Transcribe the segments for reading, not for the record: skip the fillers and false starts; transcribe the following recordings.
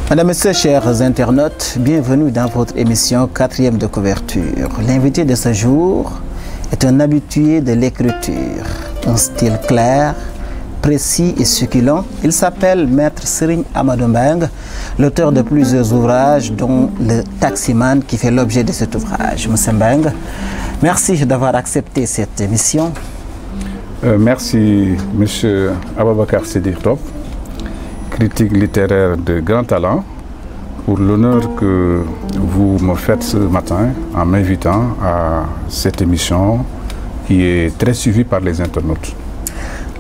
Mesdames, Messieurs, chers internautes, bienvenue dans votre émission 4e de couverture. L'invité de ce jour est un habitué de l'écriture, un style clair, précis et succulent. Il s'appelle Maître Serigne Amadou Mbengue, l'auteur de plusieurs ouvrages dont Le Taximan qui fait l'objet de cet ouvrage. Monsieur Mbengue, merci d'avoir accepté cette émission. Merci Monsieur Ababakar Siddiq Top, critique littéraire de grand talent, pour l'honneur que vous me faites ce matin en m'invitant à cette émission qui est très suivie par les internautes.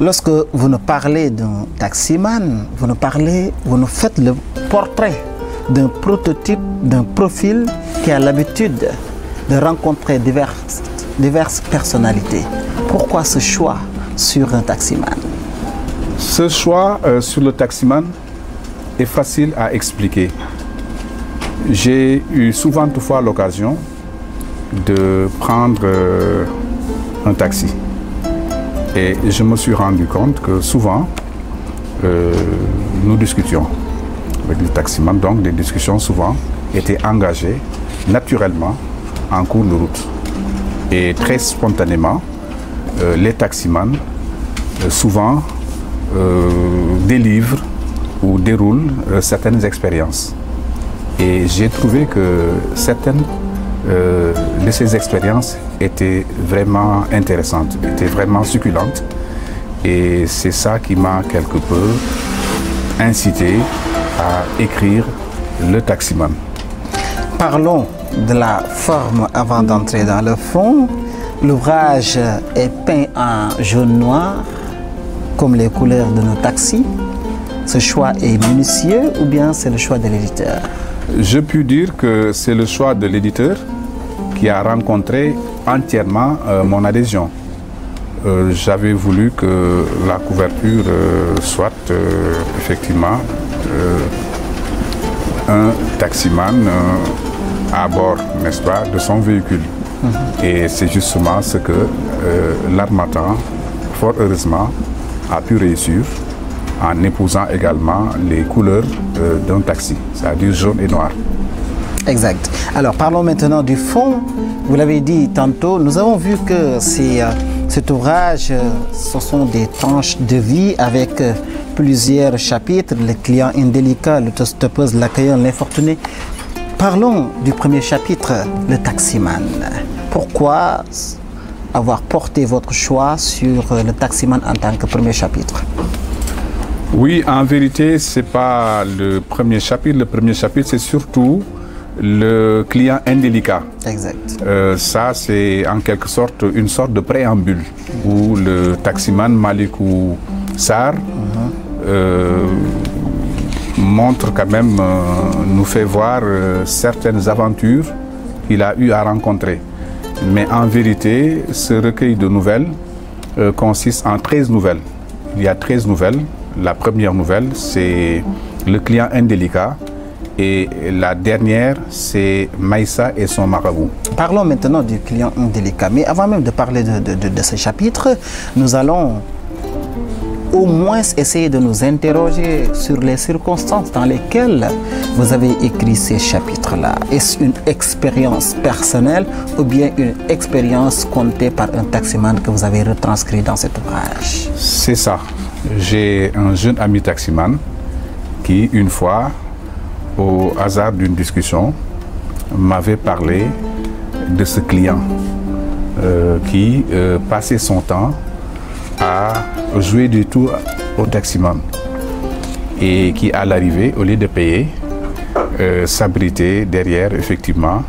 Lorsque vous nous parlez d'un taximan, vous nous faites le portrait d'un prototype, d'un profil qui a l'habitude de rencontrer diverses personnalités. Pourquoi ce choix sur un taximan? Ce choix sur le taximan est facile à expliquer. J'ai eu souvent toutefois l'occasion de prendre un taxi. Et je me suis rendu compte que souvent, nous discutions avec le taximan. Donc, des discussions souvent étaient engagées naturellement en cours de route. Et très spontanément, les taximans souvent délivrent ou déroulent certaines expériences. Et j'ai trouvé que certaines de ces expériences étaient vraiment intéressantes, étaient vraiment succulentes. Et c'est ça qui m'a quelque peu incité à écrire Le Taximan. Parlons de la forme avant d'entrer dans le fond. L'ouvrage est peint en jaune-noir, comme les couleurs de nos taxis. Ce choix est minutieux ou bien c'est le choix de l'éditeur? Je puis dire que c'est le choix de l'éditeur qui a rencontré entièrement mon adhésion. J'avais voulu que la couverture soit effectivement un taximan à bord, n'est-ce pas, de son véhicule. Et c'est justement ce que l'Harmattan, fort heureusement, a pu réussir en épousant également les couleurs d'un taxi, c'est-à-dire jaune et noir. Exact. Alors parlons maintenant du fond. Vous l'avez dit tantôt, nous avons vu que cet ouvrage, ce sont des tranches de vie avec plusieurs chapitres, le client indélicat, l'autostopeuse, l'accueillant, l'infortuné. Parlons du premier chapitre, le taximan. Pourquoi avoir porté votre choix sur le taximan en tant que premier chapitre? Oui, en vérité, ce n'est pas le premier chapitre. Le premier chapitre, c'est surtout le client indélicat. Exact. Ça, c'est en quelque sorte une sorte de préambule où le taximan Malikou Sarr montre quand même, nous fait voir certaines aventures qu'il a eu à rencontrer. Mais en vérité, ce recueil de nouvelles consiste en 13 nouvelles. Il y a 13 nouvelles. La première nouvelle, c'est le client indélicat. Et la dernière, c'est Maïssa et son marabout. Parlons maintenant du client indélicat. Mais avant même de parler de ce chapitre, nous allons au moins essayer de nous interroger sur les circonstances dans lesquelles vous avez écrit ces chapitres-là. Est-ce une expérience personnelle ou bien une expérience contée par un taximan que vous avez retranscrit dans cet ouvrage? C'est ça. J'ai un jeune ami taximan qui, une fois, au hasard d'une discussion, m'avait parlé de ce client qui passait son temps à jouer du tour au taximan et qui, à l'arrivée, au lieu de payer, s'abritait derrière, effectivement,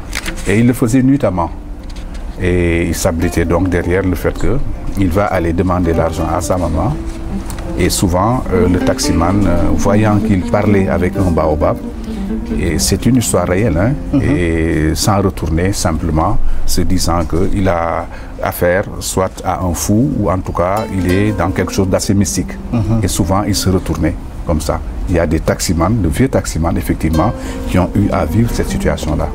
et il le faisait nuitamment. Et il s'abritait donc derrière le fait qu'il va aller demander l'argent à sa maman. Et souvent, le taximan, voyant qu'il parlait avec un baobab, et c'est une histoire réelle, hein, et sans retourner simplement, se disant qu'il a affaire soit à un fou, ou en tout cas, il est dans quelque chose d'assez mystique. Et souvent, il se retournait comme ça. Il y a des taximans, de vieux taximans, effectivement, qui ont eu à vivre cette situation-là.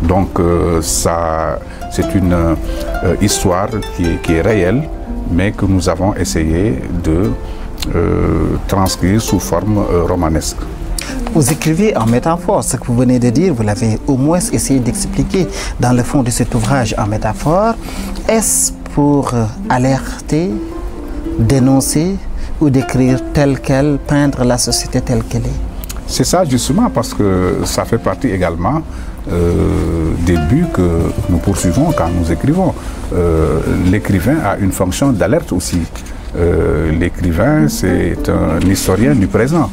Donc, c'est une histoire qui est réelle, mais que nous avons essayé de transcrire sous forme romanesque. Vous écrivez en métaphore. Ce que vous venez de dire, vous l'avez au moins essayé d'expliquer dans le fond de cet ouvrage en métaphore. Est-ce pour alerter, dénoncer ou décrire telle qu'elle, peindre la société telle qu'elle est? C'est ça justement, parce que ça fait partie également des buts que nous poursuivons quand nous écrivons. L'écrivain a une fonction d'alerte aussi. L'écrivain, c'est un historien du présent.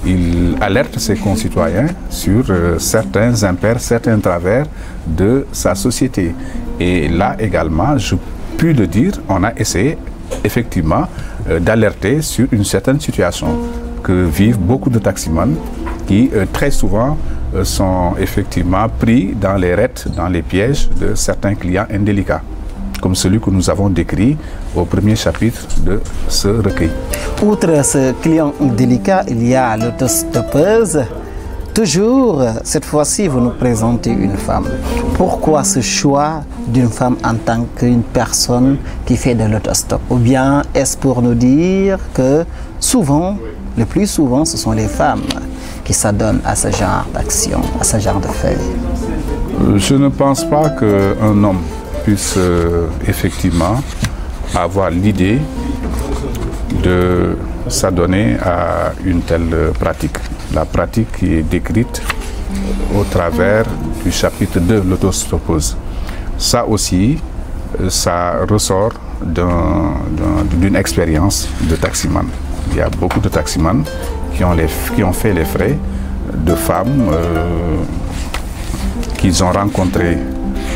Il alerte ses concitoyens sur certains impairs, certains travers de sa société. Et là également, je puis le dire, on a essayé effectivement d'alerter sur une certaine situation que vivent beaucoup de taximans qui très souvent sont effectivement pris dans les rêtes, dans les pièges de certains clients indélicats, comme celui que nous avons décrit au premier chapitre de ce recueil. Outre ce client délicat, il y a l'autostoppeuse. Toujours, cette fois-ci, vous nous présentez une femme. Pourquoi ce choix d'une femme en tant qu'une personne qui fait de l'autostop? Ou bien est-ce pour nous dire que souvent, le plus souvent, ce sont les femmes qui s'adonnent à ce genre d'action, à ce genre de fait? Je ne pense pas qu'un homme puisse effectivement avoir l'idée de s'adonner à une telle pratique. La pratique qui est décrite au travers du chapitre 2 de l'autostoppeuse. Ça aussi, ça ressort d'une expérience de taximan. Il y a beaucoup de taximans qui ont fait les frais de femmes qu'ils ont rencontrées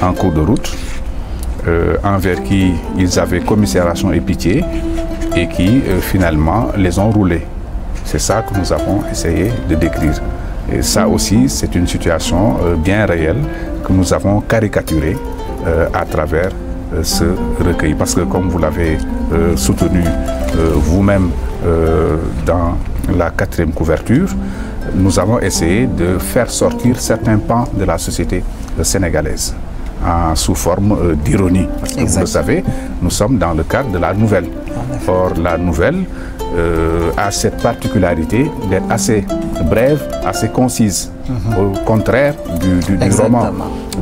en cours de route, envers qui ils avaient commisération et pitié, et qui finalement les ont roulées. C'est ça que nous avons essayé de décrire. Et ça aussi, c'est une situation bien réelle que nous avons caricaturée à travers ce recueil. Parce que comme vous l'avez soutenu vous-même dans la 4e couverture, nous avons essayé de faire sortir certains pans de la société sénégalaise sous forme d'ironie. Parce que vous le savez, nous sommes dans le cadre de la nouvelle. Or, la nouvelle a cette particularité d'être assez brève, assez concise, au contraire du roman.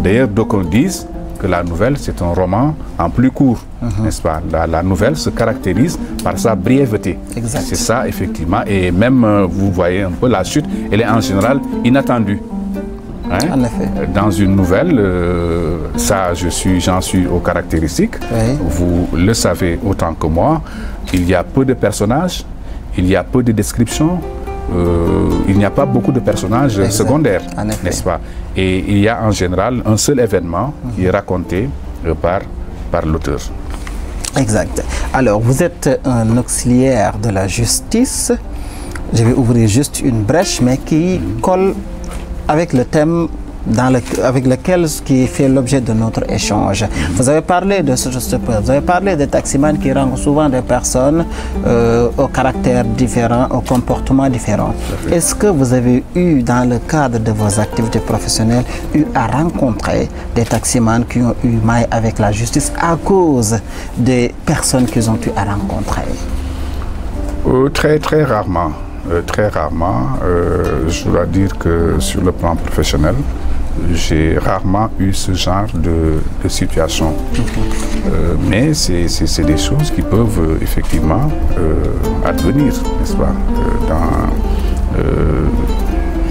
D'ailleurs, d'aucuns disent que la nouvelle, c'est un roman en plus court, n'est-ce pas? La nouvelle se caractérise par sa brièveté. C'est ça, effectivement. Et même, vous voyez un peu, la chute, elle est en général inattendue. Hein? En effet. Dans une nouvelle, ça, j'en suis aux caractéristiques. Oui. Vous le savez autant que moi, il y a peu de personnages, il y a peu de descriptions, il n'y a pas beaucoup de personnages secondaires, n'est-ce pas? Et il y a en général un seul événement qui est raconté par l'auteur. Exact. Alors, vous êtes un auxiliaire de la justice. Je vais ouvrir juste une brèche, mais qui colle avec le thème avec lequel qui fait l'objet de notre échange. Vous avez parlé de ce vous avez parlé des taximans qui rendent souvent des personnes au caractère différent, au comportement différent. Est-ce que vous avez eu, dans le cadre de vos activités professionnelles, à rencontrer des taximans qui ont eu maille avec la justice à cause des personnes qu'ils ont eu à rencontrer? Très rarement. Très rarement. Je dois dire que sur le plan professionnel, j'ai rarement eu ce genre de situation. Mais c'est des choses qui peuvent effectivement advenir, n'est-ce pas, dans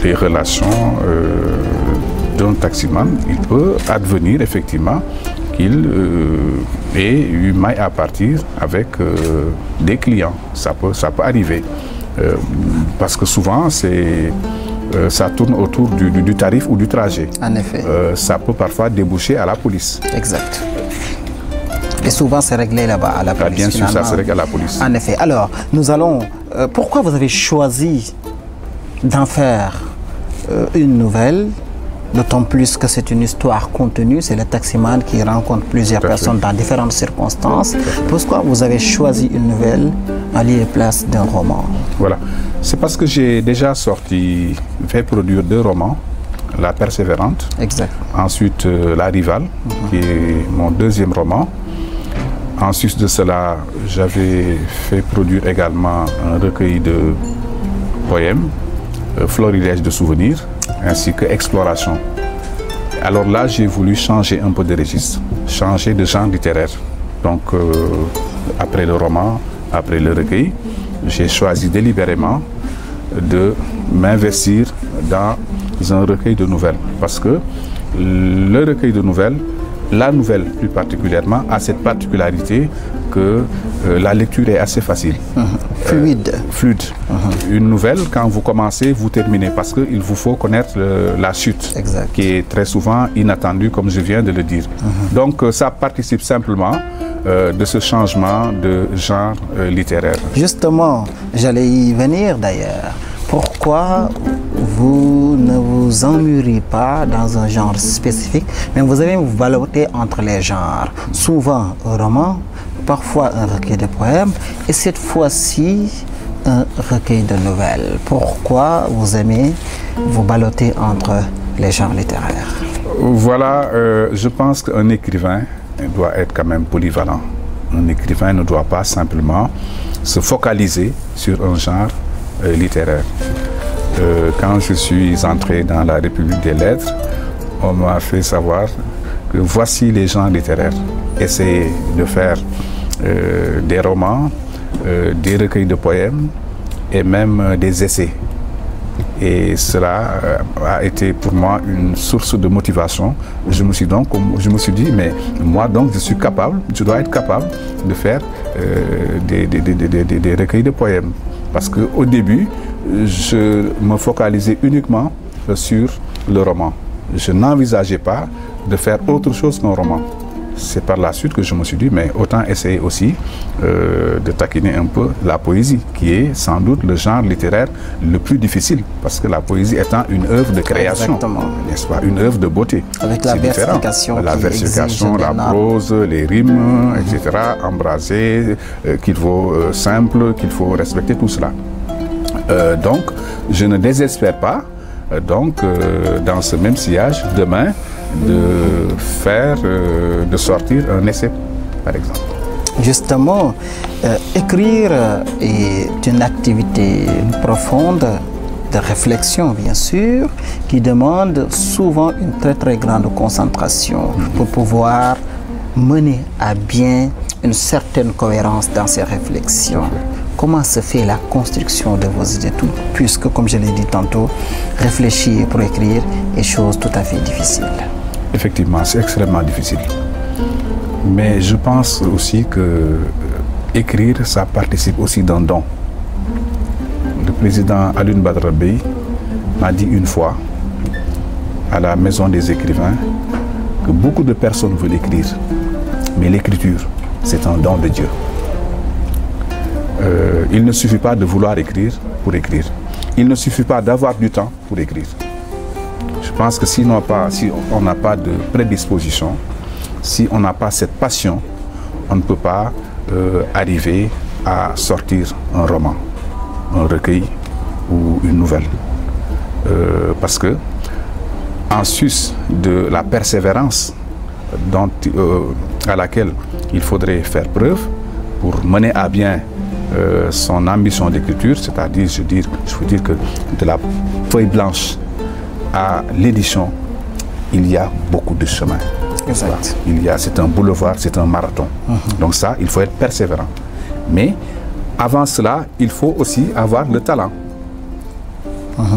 les relations d'un taximan. Il peut advenir effectivement qu'il ait eu maille à partir avec des clients. Ça peut arriver. Parce que souvent, ça tourne autour du tarif ou du trajet. En effet. Ça peut parfois déboucher à la police. Exact. Et souvent, c'est réglé là-bas, à la police. Bien sûr, ça se règle à la police. En effet. Alors, nous allons... pourquoi vous avez choisi d'en faire une nouvelle? D'autant plus que c'est une histoire contenue, c'est le taximan qui rencontre plusieurs personnes dans différentes circonstances. Pourquoi vous avez choisi une nouvelle à lieu et place d'un roman? Voilà, c'est parce que j'ai déjà fait produire 2 romans, La Persévérante, ensuite La Rivale, qui est mon 2e roman. Ensuite de cela, j'avais fait produire également un recueil de poèmes florilège de souvenirs, ainsi que exploration. Alors là, j'ai voulu changer un peu de registre, changer de genre littéraire. Donc, après le roman, après le recueil, j'ai choisi délibérément de m'investir dans un recueil de nouvelles. Parce que le recueil de nouvelles, la nouvelle plus particulièrement, a cette particularité que la lecture est assez facile. Fluide. Fluide. Une nouvelle, quand vous commencez, vous terminez, parce qu'il vous faut connaître la chute, Exact. qui est très souvent inattendue, comme je viens de le dire. Donc ça participe simplement de ce changement de genre littéraire. Justement, j'allais y venir d'ailleurs. Pourquoi vous ne vous emmurez pas dans un genre spécifique, mais vous avez vous ballottez entre les genres. Souvent un roman, parfois un recueil de poèmes, et cette fois-ci un recueil de nouvelles. Pourquoi vous aimez vous ballotter entre les genres littéraires? Voilà, je pense qu'un écrivain doit être quand même polyvalent. Un écrivain ne doit pas simplement se focaliser sur un genre littéraire. Quand je suis entré dans la République des Lettres, on m'a fait savoir que voici les genres littéraires. Essayez de faire des romans, des recueils de poèmes et même des essais. Et cela a été pour moi une source de motivation. Je me suis dit, mais moi donc je suis capable, je dois être capable de faire des recueils de poèmes. Parce qu'au début, je me focalisais uniquement sur le roman. Je n'envisageais pas de faire autre chose qu'un roman. C'est par la suite que je me suis dit, mais autant essayer aussi de taquiner un peu la poésie, qui est sans doute le genre littéraire le plus difficile, parce que la poésie étant une œuvre de création, n'est-ce pas, une œuvre de beauté. Avec la versification, la prose, les rimes, etc., embrasées, qu'il faut simple, qu'il faut respecter tout cela. Donc, je ne désespère pas, dans ce même sillage, demain, de sortir un essai, par exemple. Justement, écrire est une activité profonde de réflexion, bien sûr, qui demande souvent une très très grande concentration pour pouvoir mener à bien une certaine cohérence dans ces réflexions. Comment se fait la construction de vos idées, puisque, comme je l'ai dit tantôt, réfléchir pour écrire est chose tout à fait difficile. Effectivement, c'est extrêmement difficile. Mais je pense aussi que écrire, ça participe aussi d'un don. Le président Alioune Badara Bèye m'a dit une fois, à la Maison des écrivains, que beaucoup de personnes veulent écrire, mais l'écriture, c'est un don de Dieu. Il ne suffit pas de vouloir écrire pour écrire. Il ne suffit pas d'avoir du temps pour écrire. Je pense que si on n'a pas de prédisposition, si on n'a pas cette passion, on ne peut pas arriver à sortir un roman, un recueil ou une nouvelle. Parce que, en sus de la persévérance à laquelle il faudrait faire preuve pour mener à bien son ambition d'écriture, c'est-à-dire, je veux dire que de la feuille blanche à l'édition, il y a beaucoup de chemin. Exact. C'est un boulevard, c'est un marathon. Donc ça, il faut être persévérant. Mais avant cela, il faut aussi avoir le talent.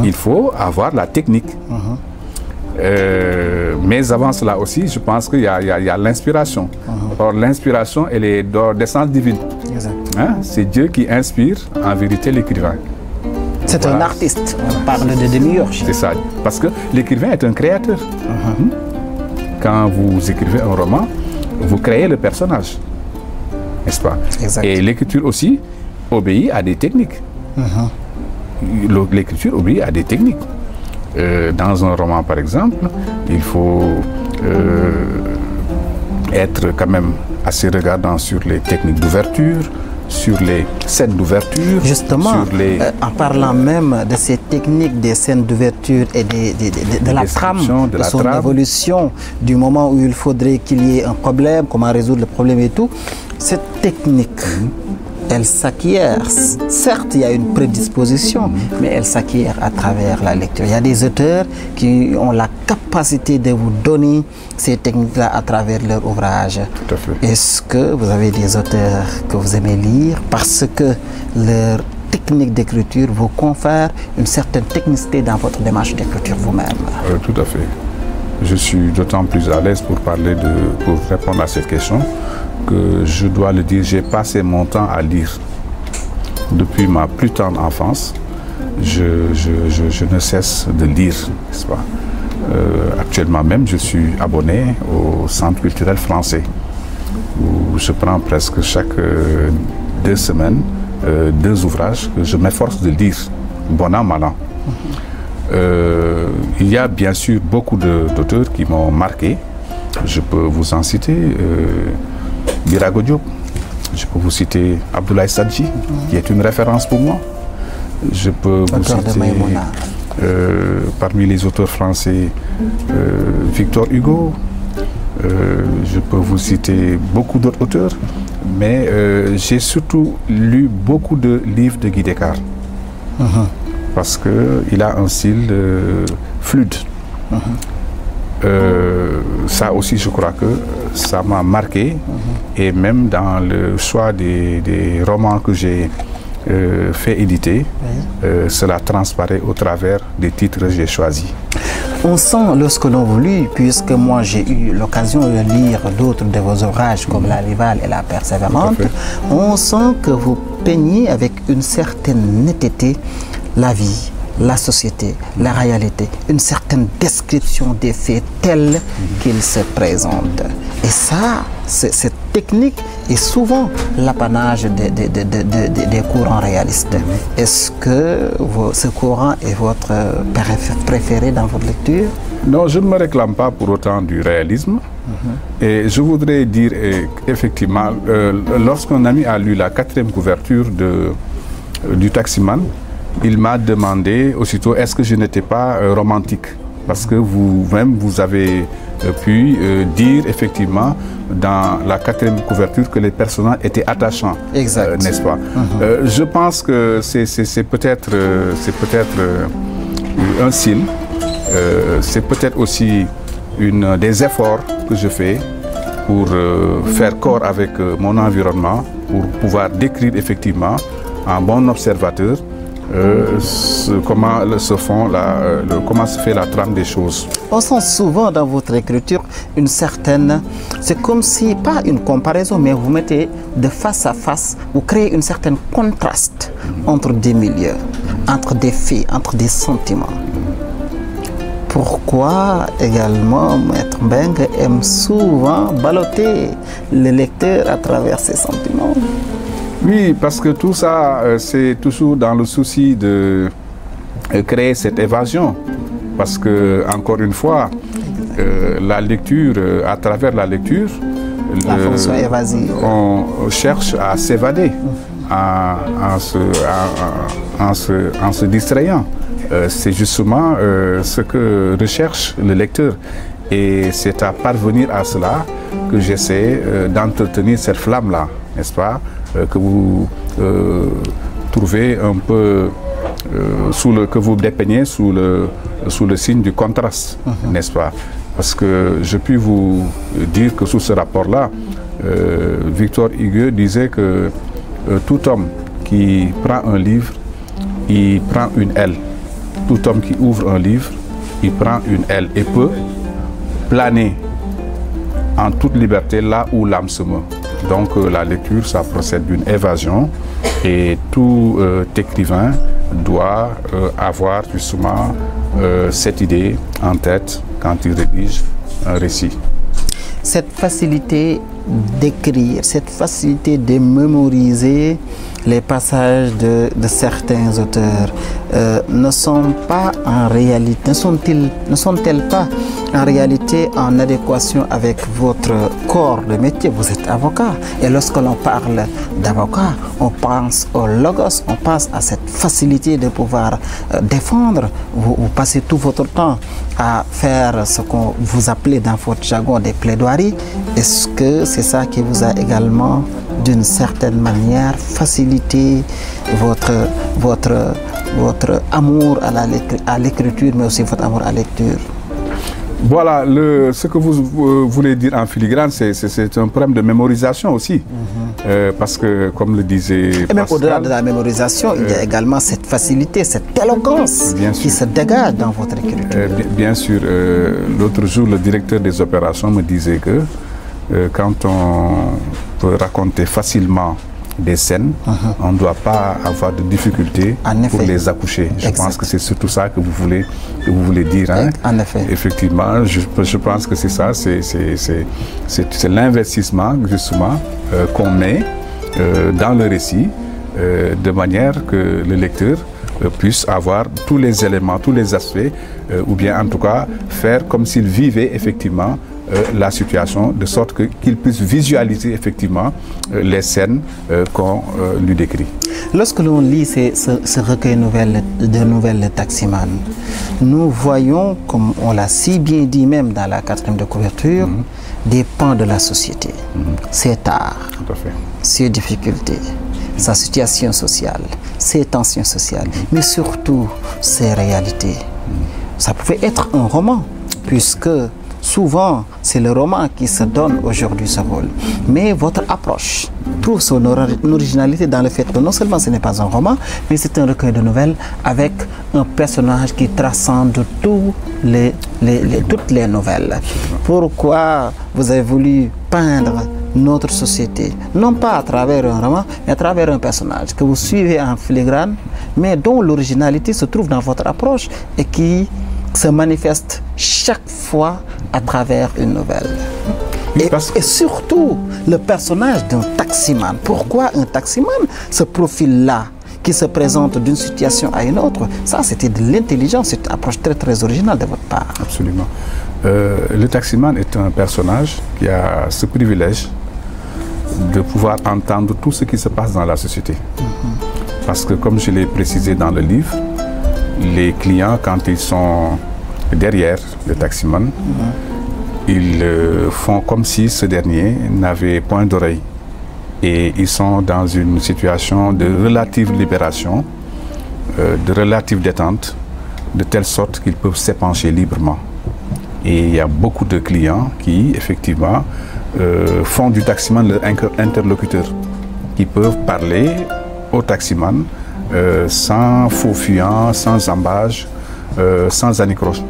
Il faut avoir la technique. Mais avant cela aussi, je pense qu'il y a l'inspiration. Or, l'inspiration, elle est d'essence divine. Hein? C'est Dieu qui inspire en vérité l'écrivain. C'est un artiste, on parle de démiurge. C'est ça, parce que l'écrivain est un créateur. Quand vous écrivez un roman, vous créez le personnage, n'est-ce pas? Exact. Et l'écriture aussi obéit à des techniques. L'écriture obéit à des techniques. Dans un roman, par exemple, il faut être quand même assez regardant sur les techniques d'ouverture, sur les scènes d'ouverture. Justement, en parlant même de ces techniques, des scènes d'ouverture et de la trame, de son évolution, du moment où il faudrait qu'il y ait un problème, comment résoudre le problème et tout, cette technique, elle s'acquiert. Certes, il y a une prédisposition, mais elle s'acquiert à travers la lecture. Il y a des auteurs qui ont la capacité de vous donner ces techniques-là à travers leur ouvrage. Tout à fait. Est-ce que vous avez des auteurs que vous aimez lire parce que leur technique d'écriture vous confère une certaine technicité dans votre démarche d'écriture vous-même? Tout à fait. Je suis d'autant plus à l'aise pour répondre à cette question que je dois le dire, j'ai passé mon temps à lire. Depuis ma plus tendre enfance, je ne cesse de lire, n'est-ce pas? Actuellement même, je suis abonné au Centre culturel français, où je prends presque chaque 2 semaines 2 ouvrages que je m'efforce de lire, bon an, mal an. Il y a bien sûr beaucoup d'auteurs qui m'ont marqué. Je peux vous en citer Birago Diop, je peux vous citer Abdoulaye Sadji, qui est une référence pour moi. Je peux vous citer parmi les auteurs français Victor Hugo. Je peux vous citer beaucoup d'autres auteurs, mais j'ai surtout lu beaucoup de livres de Guy Descartes. Parce qu'il a un style fluide. Ça aussi, je crois que ça m'a marqué. Et même dans le choix des romans que j'ai fait éditer, cela transparaît au travers des titres que j'ai choisis. On sent, lorsque l'on vous lit, puisque moi j'ai eu l'occasion de lire d'autres de vos ouvrages comme La Rivale et La Persévérante, on sent que vous peignez avec une certaine netteté la vie, la société, la réalité, une certaine description des faits tels qu'ils se présentent. Et ça, cette technique est souvent l'apanage des courants réalistes. Est-ce que ce courant est votre préféré dans votre lecture? Non, je ne me réclame pas pour autant du réalisme. Et je voudrais dire effectivement, lorsqu'un ami a lu la 4e couverture du Taximan, il m'a demandé aussitôt est-ce que je n'étais pas romantique, parce que vous-même vous avez pu dire effectivement dans la 4e couverture que les personnages étaient attachants, n'est-ce pas? Je pense que c'est peut-être un signe, c'est peut-être aussi des efforts que je fais pour faire corps avec mon environnement, pour pouvoir décrire effectivement en bon observateur comment se fait la trame des choses. On sent souvent dans votre écriture une certaine... C'est comme si, pas une comparaison, mais vous mettez de face à face, vous créez une certaine contraste entre des milieux, entre des faits, entre des sentiments. Pourquoi également Maître Mbengue aime souvent balloter le lecteur à travers ses sentiments? Oui, parce que tout ça, c'est toujours dans le souci de créer cette évasion. Parce que, encore une fois, la lecture, à travers la lecture, la fonction évasive, on cherche à s'évader en se distrayant. C'est justement ce que recherche le lecteur. Et c'est à parvenir à cela que j'essaie d'entretenir cette flamme-là, n'est-ce pas? Que vous trouvez un peu, que vous dépeignez sous le signe du contraste, n'est-ce pas? Parce que je puis vous dire que sous ce rapport-là, Victor Hugo disait que tout homme qui prend un livre, il prend une aile. Tout homme qui ouvre un livre, il prend une aile et peut planer en toute liberté là où l'âme se meut. Donc la lecture, ça procède d'une évasion et tout écrivain doit avoir justement cette idée en tête quand il rédige un récit. Cette facilité d'écrire, cette facilité de mémoriser les passages de certains auteurs ne sont-elles pas en réalité été en adéquation avec votre corps de métier. Vous êtes avocat. Et lorsque l'on parle d'avocat, on pense au logos, on pense à cette facilité de pouvoir défendre. Vous passez tout votre temps à faire ce qu'on vous appelez dans votre jargon des plaidoiries. Est-ce que c'est ça qui vous a également, d'une certaine manière, facilité votre amour à l'écriture, mais aussi votre amour à la lecture? Voilà, ce que vous voulez dire en filigrane, c'est un problème de mémorisation aussi. Parce que, comme le disait Pascal, et même au-delà de la mémorisation, il y a également cette facilité, cette éloquence qui se dégage dans votre écriture. Bien sûr, l'autre jour, le directeur des opérations me disait que quand on peut raconter facilement des scènes, on ne doit pas avoir de difficultés pour les accoucher. Je pense que c'est surtout ça que vous voulez dire. Hein? En effet. Effectivement, je pense que c'est ça, c'est l'investissement justement qu'on met dans le récit de manière que le lecteur puisse avoir tous les éléments, tous les aspects, ou bien en tout cas faire comme s'il vivait effectivement la situation, de sorte qu'il puisse visualiser effectivement les scènes qu'on lui décrit. Lorsque l'on lit ce recueil de nouvelles de Taximan, nous voyons, comme on l'a si bien dit même dans la 4e de couverture, des pans de la société, ses tares, ses difficultés, sa situation sociale, ses tensions sociales, mais surtout ses réalités. Ça pouvait être un roman, puisque souvent, c'est le roman qui se donne aujourd'hui ce rôle. Mais votre approche trouve son originalité dans le fait que non seulement ce n'est pas un roman, mais c'est un recueil de nouvelles avec un personnage qui transcende toutes les nouvelles. Pourquoi vous avez voulu peindre notre société, non pas à travers un roman, mais à travers un personnage que vous suivez en filigrane, mais dont l'originalité se trouve dans votre approche et qui se manifeste chaque fois à travers une nouvelle. Et surtout, le personnage d'un taximan. Pourquoi un taximan? Ce profil-là, qui se présente d'une situation à une autre, ça c'était de l'intelligence, c'est une approche très très originale de votre part. Absolument. Le taximan est un personnage qui a ce privilège de pouvoir entendre tout ce qui se passe dans la société. Parce que comme je l'ai précisé dans le livre, les clients, quand ils sont derrière le taximan, ils font comme si ce dernier n'avait point d'oreille. Et ils sont dans une situation de relative libération, de relative détente, de telle sorte qu'ils peuvent s'épancher librement. Et il y a beaucoup de clients qui, effectivement, font du taximan leur interlocuteur, qui peuvent parler au taximan sans faux fuyant, sans embâge, sans anicroche.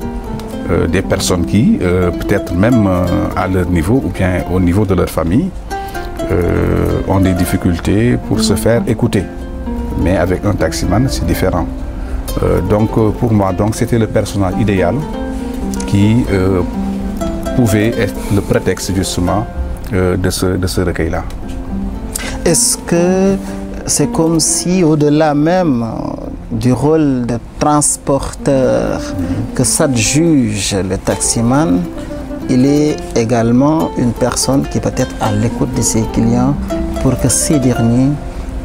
Des personnes qui, peut-être même à leur niveau ou bien au niveau de leur famille, ont des difficultés pour se faire écouter. Mais avec un taximan, c'est différent. Donc pour moi, c'était le personnage idéal qui pouvait être le prétexte justement de ce recueil-là. Est-ce que c'est comme si, au-delà même du rôle de transporteur que s'adjuge le taximan, il est également une personne qui peut être à l'écoute de ses clients pour que ces derniers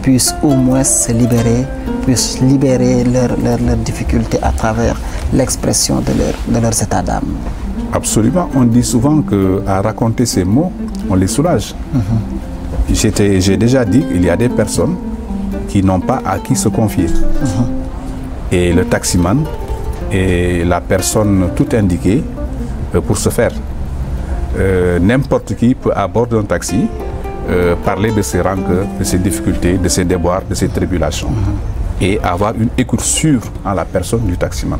puissent au moins se libérer, puissent libérer leurs difficultés à travers l'expression de leurs états d'âme? Absolument. On dit souvent qu'à raconter ces mots, on les soulage. J'ai déjà dit qu'il y a des personnes qui n'ont pas à qui se confier. Et le taximan est la personne tout indiquée pour ce faire. N'importe qui peut à bord d'un taxi parler de ses rancœurs, de ses difficultés, de ses déboires, de ses tribulations et avoir une écoute sûre en la personne du taximan.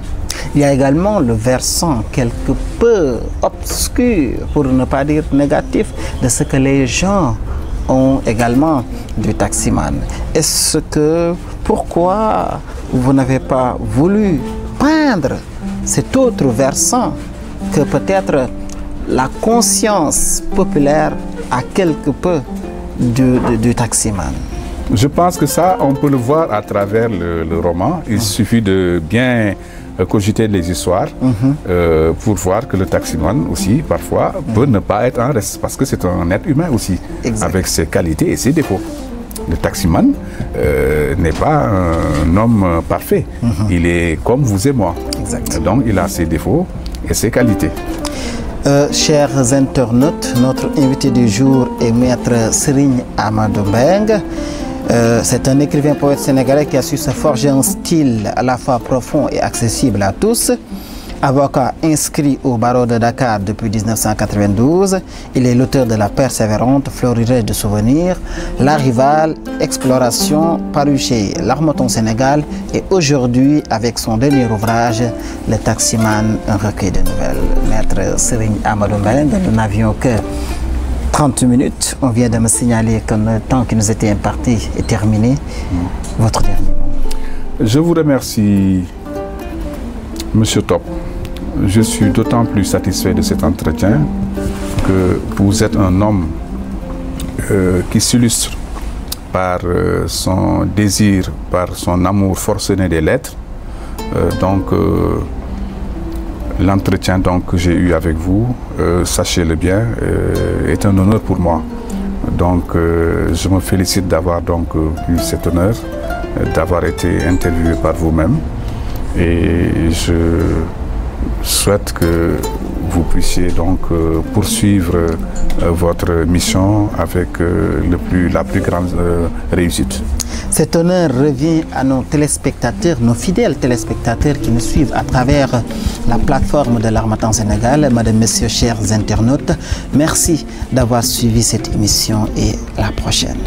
Il y a également le versant quelque peu obscur, pour ne pas dire négatif, de ce que les gens ont également du taximan. Est-ce que, pourquoi vous n'avez pas voulu peindre cet autre versant que peut-être la conscience populaire a quelque peu du taximan? Je pense que ça, on peut le voir à travers le roman. Il suffit de bien cogiter les histoires pour voir que le taximan aussi, parfois, peut ne pas être en reste, parce que c'est un être humain aussi, avec ses qualités et ses défauts. Le taximan n'est pas un homme parfait. Il est comme vous et moi. Donc, il a ses défauts et ses qualités. Chers internautes, notre invité du jour est Maître Serigne Amadou Mbengue. C'est un écrivain poète sénégalais qui a su se forger un style à la fois profond et accessible à tous. Avocat inscrit au barreau de Dakar depuis 1992, il est l'auteur de La Persévérante, Fleurirèche de souvenirs, La Rivale, Exploration, paru chez L'Harmattan Sénégal, et aujourd'hui, avec son dernier ouvrage, Le Taximan, un recueil de nouvelles. Maître Serigne Amadou Mbengue, nous n'avions que 30 minutes. On vient de me signaler que le temps qui nous était imparti est terminé. Votre dernier mot. Je vous remercie, Monsieur Top. Je suis d'autant plus satisfait de cet entretien que vous êtes un homme qui s'illustre par son désir, par son amour forcené des lettres. L'entretien que j'ai eu avec vous, sachez-le bien, est un honneur pour moi. Donc, je me félicite d'avoir eu cet honneur, d'avoir été interviewé par vous-même. Et je souhaite que vous puissiez poursuivre votre mission avec la plus grande réussite. Cet honneur revient à nos téléspectateurs, nos fidèles téléspectateurs qui nous suivent à travers la plateforme de l'Harmattan Sénégal. Madame, Messieurs, chers internautes, merci d'avoir suivi cette émission et à la prochaine.